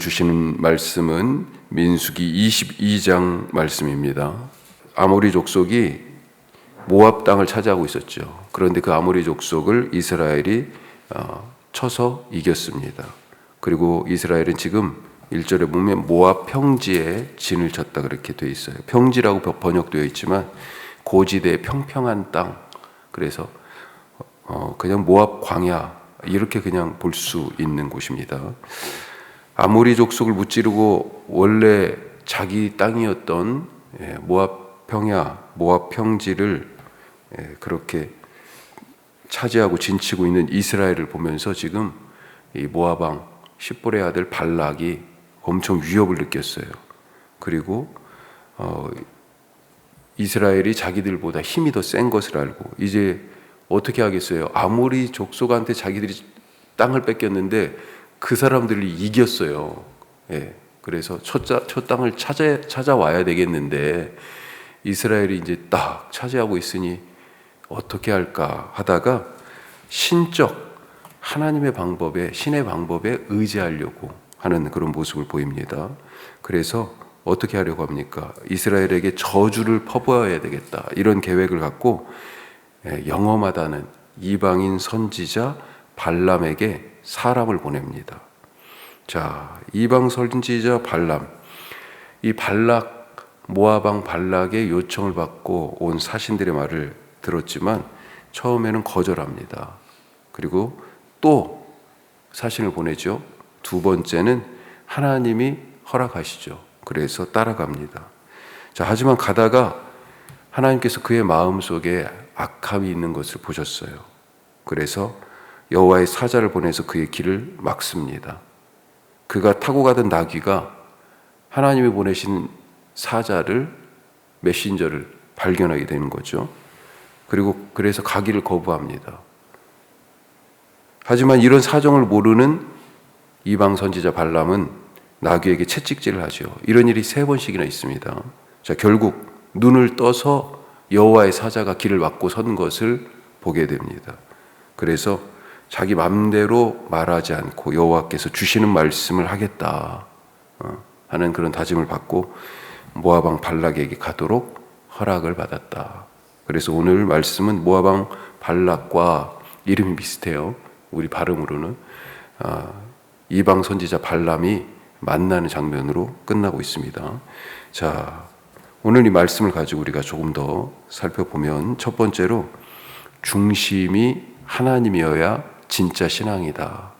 주시는 말씀은 민수기 22장 말씀입니다. 아모리 족속이 모압 땅을 차지하고 있었죠. 그런데 그 아모리 족속을 이스라엘이 쳐서 이겼습니다. 그리고 이스라엘은 지금 1절에 보면 모압 평지에 진을 쳤다 그렇게 되어 있어요. 평지라고 번역되어 있지만 고지대 평평한 땅, 그래서 그냥 모압 광야 이렇게 그냥 볼 수 있는 곳입니다. 아모리 족속을 무찌르고 원래 자기 땅이었던 모압 평야, 모압 평지를 그렇게 차지하고 진치고 있는 이스라엘을 보면서 지금 이 모압 왕 십볼의 아들 발락이 엄청 위협을 느꼈어요. 그리고 이스라엘이 자기들보다 힘이 더 센 것을 알고 이제 어떻게 하겠어요? 아모리 족속한테 자기들이 땅을 뺏겼는데 그 사람들이 이겼어요. 그래서 첫 땅을 찾아와야 되겠는데 이스라엘이 이제 딱 차지하고 있으니 어떻게 할까 하다가 신적 하나님의 방법에, 신의 방법에 의지하려고 하는 그런 모습을 보입니다. 그래서 어떻게 하려고 합니까? 이스라엘에게 저주를 퍼부어야 되겠다 이런 계획을 갖고 영험하다는 이방인 선지자 발람에게 사람을 보냅니다. 자, 이방 선지자 발람, 이 발락, 모압 왕 발락의 요청을 받고 온 사신들의 말을 들었지만 처음에는 거절합니다. 그리고 또 사신을 보내죠. 두 번째는 하나님이 허락하시죠. 그래서 따라갑니다. 자, 하지만 가다가 하나님께서 그의 마음속에 악함이 있는 것을 보셨어요. 그래서 여호와의 사자를 보내서 그의 길을 막습니다. 그가 타고 가던 나귀가 하나님이 보내신 사자를, 메신저를 발견하게 되는 거죠. 그리고 그래서 가기를 거부합니다. 하지만 이런 사정을 모르는 이방 선지자 발람은 나귀에게 채찍질을 하죠. 이런 일이 3번씩이나 있습니다. 자, 결국 눈을 떠서 여호와의 사자가 길을 막고 선 것을 보게 됩니다. 그래서 자기 맘대로 말하지 않고 여호와께서 주시는 말씀을 하겠다 하는 그런 다짐을 받고 모압 왕 발락에게 가도록 허락을 받았다. 그래서 오늘 말씀은 모압 왕 발락과 이름이 비슷해요. 우리 발음으로는 이방 선지자 발람이 만나는 장면으로 끝나고 있습니다. 자, 오늘 이 말씀을 가지고 우리가 조금 더 살펴보면 첫 번째로 중심이 하나님이어야 진짜 신앙이다.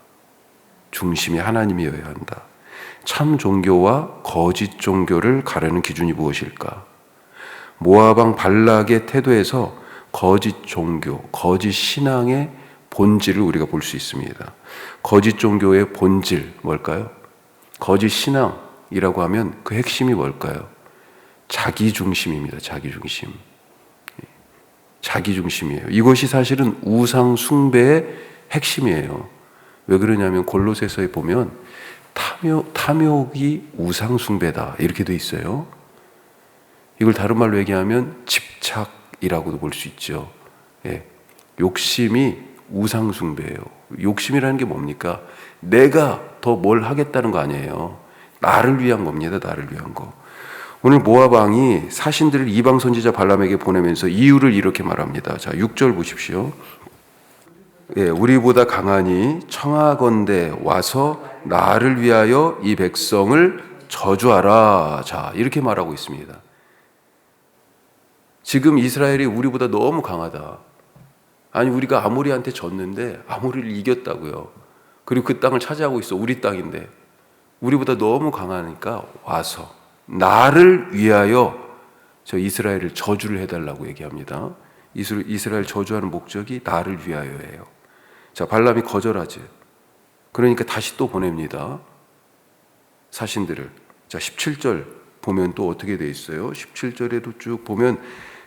중심이 하나님이어야 한다. 참 종교와 거짓 종교를 가르는 기준이 무엇일까? 모압 왕 발락의 태도에서 거짓 종교, 거짓 신앙의 본질을 우리가 볼 수 있습니다. 거짓 종교의 본질 뭘까요? 거짓 신앙이라고 하면 그 핵심이 뭘까요? 자기중심입니다. 자기중심. 자기중심이에요. 이것이 사실은 우상 숭배의 핵심이에요. 왜 그러냐면 골로새서에 보면 탐욕이 우상 숭배다 이렇게 돼 있어요. 이걸 다른 말로 얘기하면 집착이라고도 볼 수 있죠. 욕심이 우상 숭배예요. 욕심이라는 게 뭡니까? 내가 더 뭘 하겠다는 거 아니에요. 나를 위한 겁니다. 나를 위한 거. 오늘 모압 왕이 사신들을 이방 선지자 발람에게 보내면서 이유를 이렇게 말합니다. 자, 6절 보십시오. 우리보다 강하니 청하건대 와서 나를 위하여 이 백성을 저주하라. 자, 이렇게 말하고 있습니다. 지금 이스라엘이 우리보다 너무 강하다. 아니, 우리가 아모리한테 졌는데 아모리를 이겼다고요. 그리고 그 땅을 차지하고 있어. 우리 땅인데. 우리보다 너무 강하니까 와서 나를 위하여 저 이스라엘을 저주를 해달라고 얘기합니다. 이스라엘 저주하는 목적이 나를 위하여예요. 자, 발람이 거절하지. 그러니까 다시 또 보냅니다. 사신들을. 자, 17절 보면 또 어떻게 돼 있어요? 17절에도 쭉 보면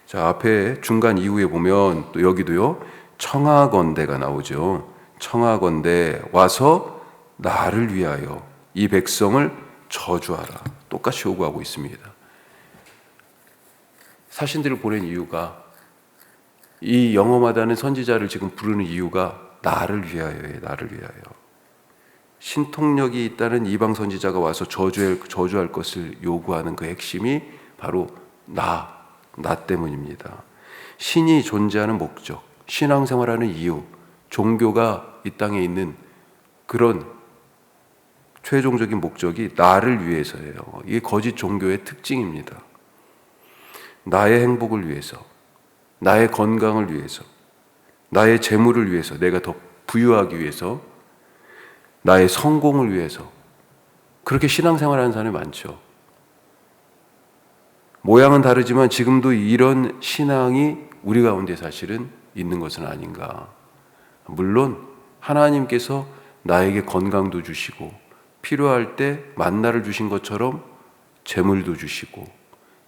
자, 앞에 중간 이후에 보면 또 여기도요. 청하건대가 나오죠. 청하건대 와서 나를 위하여 이 백성을 저주하라. 똑같이 요구하고 있습니다. 사신들을 보낸 이유가 이 영험하다는 선지자를 지금 부르는 이유가 나를 위하여예요. 나를 위하여. 신통력이 있다는 이방 선지자가 와서 저주할 것을 요구하는 그 핵심이 바로 나 때문입니다. 신이 존재하는 목적, 신앙생활하는 이유, 종교가 이 땅에 있는 그런 최종적인 목적이 나를 위해서예요. 이게 거짓 종교의 특징입니다. 나의 행복을 위해서, 나의 건강을 위해서, 나의 재물을 위해서, 내가 더 부유하기 위해서, 나의 성공을 위해서 그렇게 신앙생활하는 사람이 많죠. 모양은 다르지만 지금도 이런 신앙이 우리 가운데 사실은 있는 것은 아닌가. 물론 하나님께서 나에게 건강도 주시고 필요할 때 만나를 주신 것처럼 재물도 주시고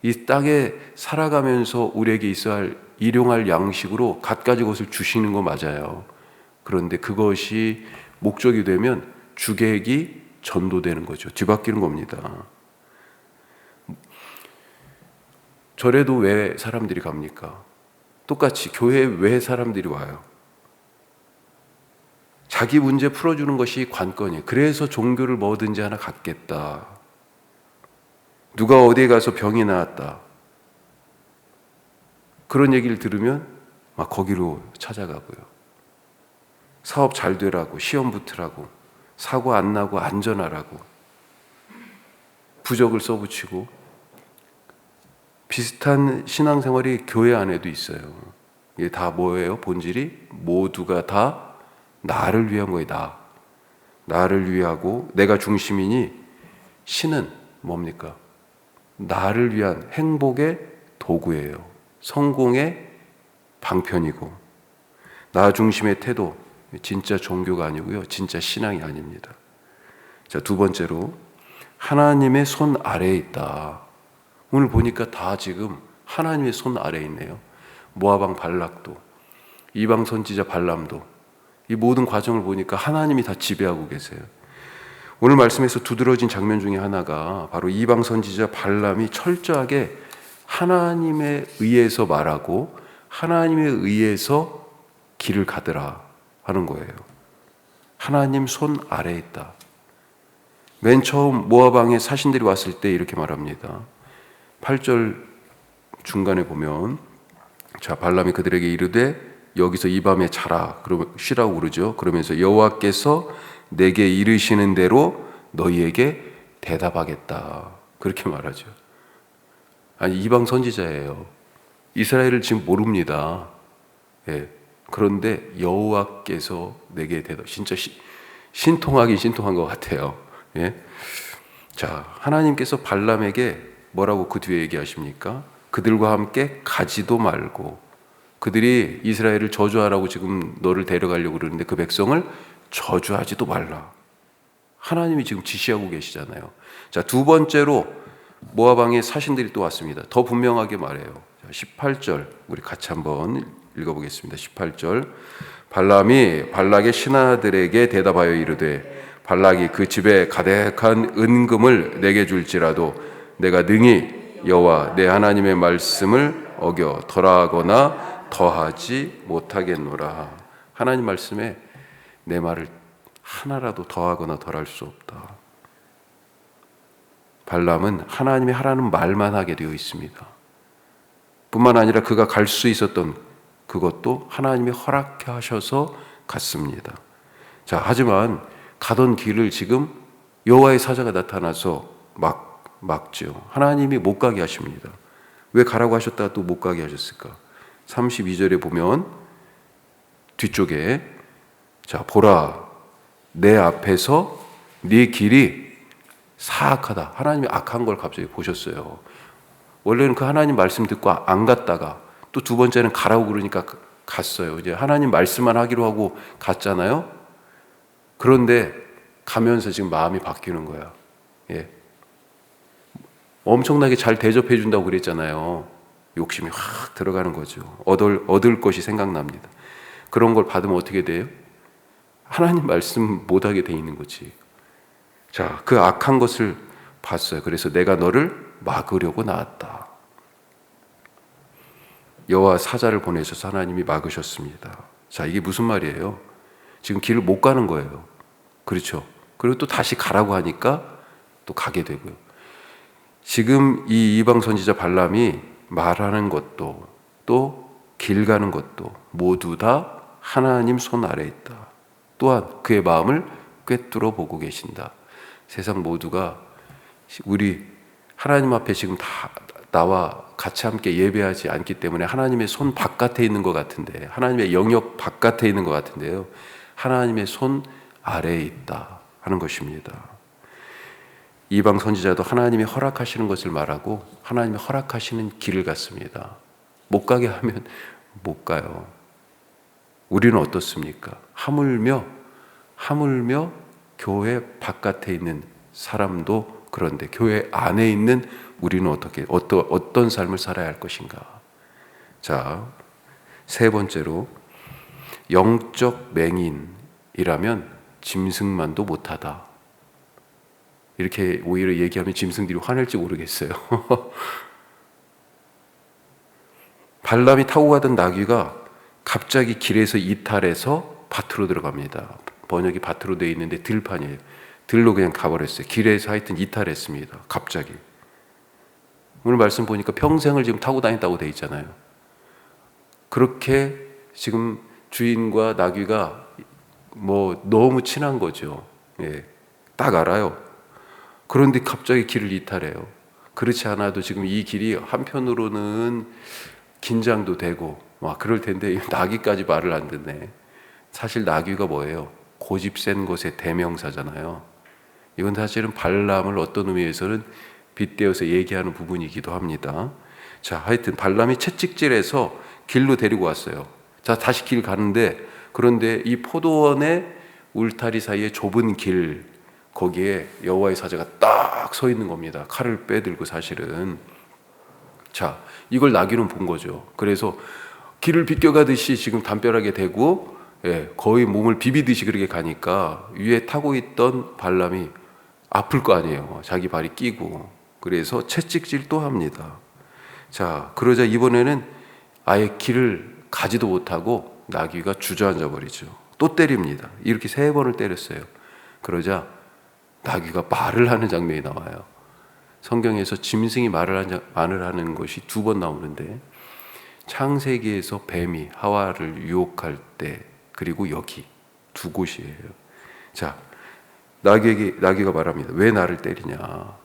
이 땅에 살아가면서 우리에게 있어야 할 일용할 양식으로 갖가지 것을 주시는 거 맞아요. 그런데 그것이 목적이 되면 주객이 전도되는 거죠. 뒤바뀌는 겁니다. 절에도 왜 사람들이 갑니까? 똑같이 교회에 왜 사람들이 와요? 자기 문제 풀어주는 것이 관건이에요. 그래서 종교를 뭐든지 하나 갖겠다. 누가 어디에 가서 병이 나왔다. 그런 얘기를 들으면 막 거기로 찾아가고요. 사업 잘 되라고, 시험 붙으라고, 사고 안 나고 안전하라고 부적을 써붙이고 비슷한 신앙생활이 교회 안에도 있어요. 이게 다 뭐예요? 본질이 모두가 다 나를 위한 거예요. 나를 위하고 내가 중심이니 신은 뭡니까? 나를 위한 행복의 도구예요. 성공의 방편이고 나 중심의 태도 진짜 종교가 아니고요. 진짜 신앙이 아닙니다. 자, 두 번째로 하나님의 손 아래에 있다. 오늘 보니까 다 지금 하나님의 손 아래에 있네요. 모압 왕 발락도 이방 선지자 발람도 이 모든 과정을 보니까 하나님이 다 지배하고 계세요. 오늘 말씀에서 두드러진 장면 중에 하나가 바로 이방 선지자 발람이 철저하게 하나님에 의해서 말하고 하나님에 의해서 길을 가더라 하는 거예요. 하나님 손 아래에 있다. 맨 처음 모압 왕의 사신들이 왔을 때 이렇게 말합니다. 8절 중간에 보면 자 발람이 그들에게 이르되 여기서 이 밤에 자라 그러면 쉬라고 그러죠. 그러면서 여호와께서 내게 이르시는 대로 너희에게 대답하겠다 그렇게 말하죠. 아니 이방 선지자예요. 이스라엘을 지금 모릅니다. 예. 그런데 여호와께서 내게 대답 진짜 신통하긴 신통한 것 같아요. 예. 자 하나님께서 발람에게 뭐라고 그 뒤에 얘기하십니까? 그들과 함께 가지도 말고 그들이 이스라엘을 저주하라고 지금 너를 데려가려고 그러는데 그 백성을 저주하지도 말라. 하나님이 지금 지시하고 계시잖아요. 자, 두 번째로 모압 왕의 사신들이 또 왔습니다. 더 분명하게 말해요. 자, 18절 우리 같이 한번 읽어보겠습니다. 18절 발람이 발락의 신하들에게 대답하여 이르되 발락이 그 집에 가득한 은금을 내게 줄지라도 내가 능히 여호와 내 하나님의 말씀을 어겨 덜하거나 더하지 못하겠노라. 하나님 말씀에 내 말을 하나라도 더하거나 덜할 수 없다. 발람은 하나님이 하라는 말만 하게 되어 있습니다. 뿐만 아니라 그가 갈 수 있었던 그것도 하나님이 허락하셔서 갔습니다. 자, 하지만 가던 길을 지금 여호와의 사자가 나타나서 막죠. 하나님이 못 가게 하십니다. 왜 가라고 하셨다가 또 못 가게 하셨을까? 32절에 보면 뒤쪽에 자 보라 내 앞에서 네 길이 사악하다. 하나님이 악한 걸 갑자기 보셨어요. 원래는 그 하나님 말씀 듣고 안 갔다가 또 두 번째는 가라고 그러니까 갔어요. 이제 하나님 말씀만 하기로 하고 갔잖아요. 그런데 가면서 지금 마음이 바뀌는 거야. 예. 엄청나게 잘 대접해 준다고 그랬잖아요. 욕심이 확 들어가는 거죠. 얻을 것이 생각납니다. 그런 걸 받으면 어떻게 돼요? 하나님 말씀 못하게 돼 있는 거지. 자, 그 악한 것을 봤어요. 그래서 내가 너를 막으려고 나왔다. 여호와 사자를 보내셔서 하나님이 막으셨습니다. 자, 이게 무슨 말이에요? 지금 길을 못 가는 거예요. 그렇죠? 그리고 또 다시 가라고 하니까 또 가게 되고요. 지금 이 이방 선지자 발람이 말하는 것도 또 길 가는 것도 모두 다 하나님 손 아래에 있다. 또한 그의 마음을 꿰뚫어 보고 계신다. 세상 모두가 우리 하나님 앞에 지금 다 나와 같이 함께 예배하지 않기 때문에 하나님의 손 바깥에 있는 것 같은데, 하나님의 영역 바깥에 있는 것 같은데요, 하나님의 손 아래에 있다 하는 것입니다. 이방 선지자도 하나님이 허락하시는 것을 말하고 하나님이 허락하시는 길을 갔습니다. 못 가게 하면 못 가요. 우리는 어떻습니까? 하물며 교회 바깥에 있는 사람도 그런데 교회 안에 있는 우리는 어떤 삶을 살아야 할 것인가? 자, 세 번째로, 영적 맹인이라면 짐승만도 못하다. 이렇게 오히려 얘기하면 짐승들이 화낼지 모르겠어요. 발람이 타고 가던 나귀가 갑자기 길에서 이탈해서 밭으로 들어갑니다. 번역이 밭으로 되어 있는데 들판이에요. 들로 그냥 가버렸어요. 길에서 하여튼 이탈했습니다. 갑자기. 오늘 말씀 보니까 평생을 지금 타고 다녔다고 되어 있잖아요. 그렇게 지금 주인과 나귀가 뭐 너무 친한 거죠. 예, 딱 알아요. 그런데 갑자기 길을 이탈해요. 그렇지 않아도 지금 이 길이 한편으로는 긴장도 되고 막 그럴 텐데 나귀까지 말을 안 듣네. 사실 나귀가 뭐예요? 고집 센 것의 대명사잖아요. 이건 사실은 발람을 어떤 의미에서는 빗대어서 얘기하는 부분이기도 합니다. 자, 하여튼 발람이 채찍질해서 길로 데리고 왔어요. 자, 다시 길 가는데, 그런데 이 포도원의 울타리 사이에 좁은 길, 거기에 여호와의 사자가 딱 서 있는 겁니다. 칼을 빼들고 사실은. 자, 이걸 나귀는 본 거죠. 그래서 길을 비껴가듯이 지금 담벼락에 대고, 예, 거의 몸을 비비듯이 그렇게 가니까 위에 타고 있던 발람이 아플 거 아니에요. 자기 발이 끼고. 그래서 채찍질 또 합니다. 자, 그러자 이번에는 아예 길을 가지도 못하고 나귀가 주저앉아 버리죠. 또 때립니다. 이렇게 3번을 때렸어요. 그러자 나귀가 말을 하는 장면이 나와요. 성경에서 짐승이 말을 하는 것이 2번 나오는데, 창세기에서 뱀이 하와를 유혹할 때, 그리고 여기 2곳이에요. 자, 나귀가 말합니다. 왜 나를 때리냐?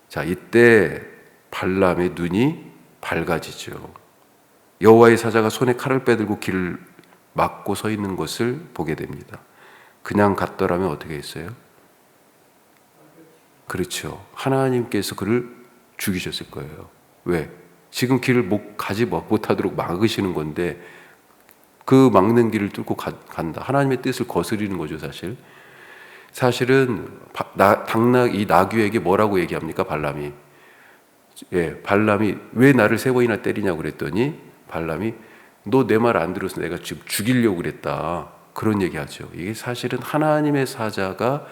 자, 이때 발람의 눈이 밝아지죠. 여호와의 사자가 손에 칼을 빼들고 길을 막고 서 있는 것을 보게 됩니다. 그냥 갔더라면 어떻게 했어요? 그렇죠. 하나님께서 그를 죽이셨을 거예요. 왜? 지금 길을 가지 못하도록 막으시는 건데, 그 막는 길을 뚫고 간다. 하나님의 뜻을 거스리는 거죠, 사실. 사실은 이 나귀에게 뭐라고 얘기합니까? 발람이. 예, 발람이 왜 나를 3번이나 때리냐고 그랬더니, 발람이 너 내 말 안 들어서 내가 지금 죽이려고 그랬다. 그런 얘기하죠. 이게 사실은 하나님의 사자가,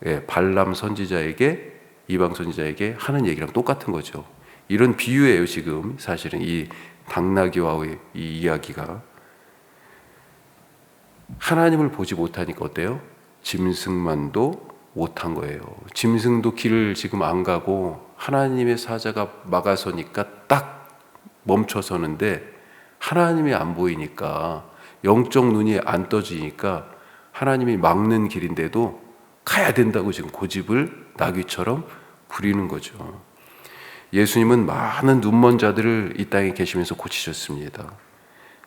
예, 발람 선지자에게, 이방 선지자에게 하는 얘기랑 똑같은 거죠. 이런 비유예요, 지금. 사실은 이 당나귀와의 이 이야기가. 하나님을 보지 못하니까 어때요? 짐승만도 못한 거예요. 짐승도 길을 지금 안 가고 하나님의 사자가 막아서니까 딱 멈춰서는데, 하나님이 안 보이니까, 영적 눈이 안 떠지니까 하나님이 막는 길인데도 가야 된다고 지금 고집을 나귀처럼 부리는 거죠. 예수님은 많은 눈먼 자들을 이 땅에 계시면서 고치셨습니다.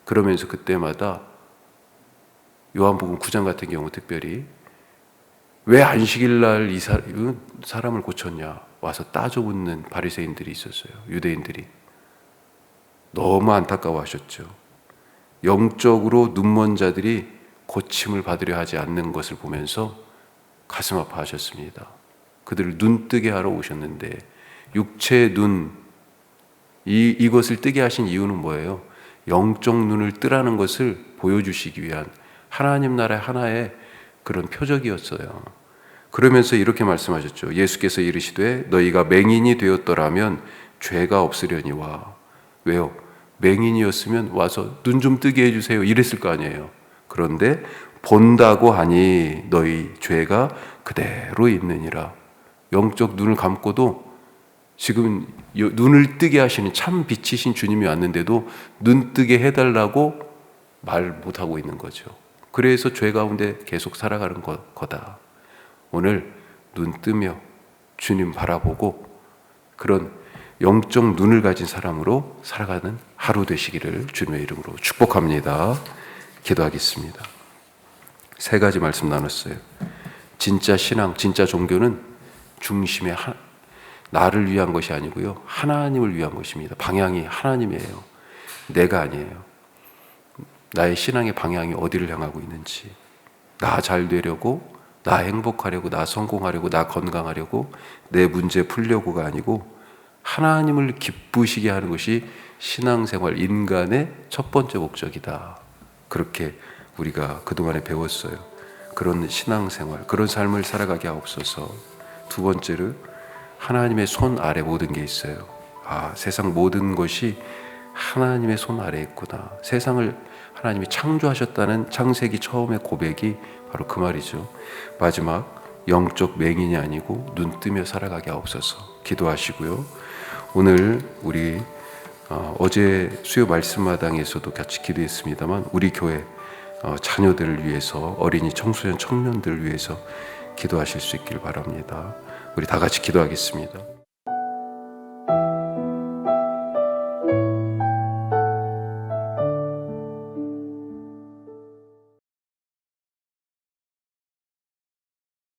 그러면서 그때마다 요한복음 9장 같은 경우 특별히 왜 안식일 날 이 사람을 고쳤냐 와서 따져묻는 바리새인들이 있었어요. 유대인들이 너무 안타까워하셨죠. 영적으로 눈먼 자들이 고침을 받으려 하지 않는 것을 보면서 가슴 아파하셨습니다. 그들을 눈뜨게 하러 오셨는데, 육체의 눈, 이것을 뜨게 하신 이유는 뭐예요? 영적 눈을 뜨라는 것을 보여주시기 위한 하나님 나라의 하나의 그런 표적이었어요. 그러면서 이렇게 말씀하셨죠. 예수께서 이르시되 너희가 맹인이 되었더라면 죄가 없으려니와. 왜요? 맹인이었으면 와서 눈 좀 뜨게 해주세요 이랬을 거 아니에요. 그런데 본다고 하니 너희 죄가 그대로 있느니라. 영적 눈을 감고도 지금 눈을 뜨게 하시는 참 빛이신 주님이 왔는데도 눈 뜨게 해달라고 말 못하고 있는 거죠. 그래서 죄 가운데 계속 살아가는 거다. 오늘 눈 뜨며 주님 바라보고 그런 영적 눈을 가진 사람으로 살아가는 하루 되시기를 주님의 이름으로 축복합니다. 기도하겠습니다. 3가지 말씀 나눴어요. 진짜 신앙, 진짜 종교는 중심에 나를 위한 것이 아니고요, 하나님을 위한 것입니다. 방향이 하나님이에요. 내가 아니에요. 나의 신앙의 방향이 어디를 향하고 있는지, 나 잘 되려고, 나 행복하려고, 나 성공하려고, 나 건강하려고, 내 문제 풀려고가 아니고 하나님을 기쁘시게 하는 것이 신앙생활, 인간의 첫 번째 목적이다. 그렇게 우리가 그동안에 배웠어요. 그런 신앙생활, 그런 삶을 살아가게 하옵소서. 2번째로 하나님의 손 아래 모든 게 있어요. 세상 모든 것이 하나님의 손 아래에 있구나. 세상을 하나님이 창조하셨다는 창세기 처음의 고백이 바로 그 말이죠. 마지막, 영적 맹인이 아니고 눈 뜨며 살아가게 하옵소서. 기도하시고요. 오늘 우리 어제 수요 말씀마당에서도 같이 기도했습니다만 우리 교회 자녀들을 위해서, 어린이, 청소년, 청년들을 위해서 기도하실 수 있기를 바랍니다. 우리 다 같이 기도하겠습니다.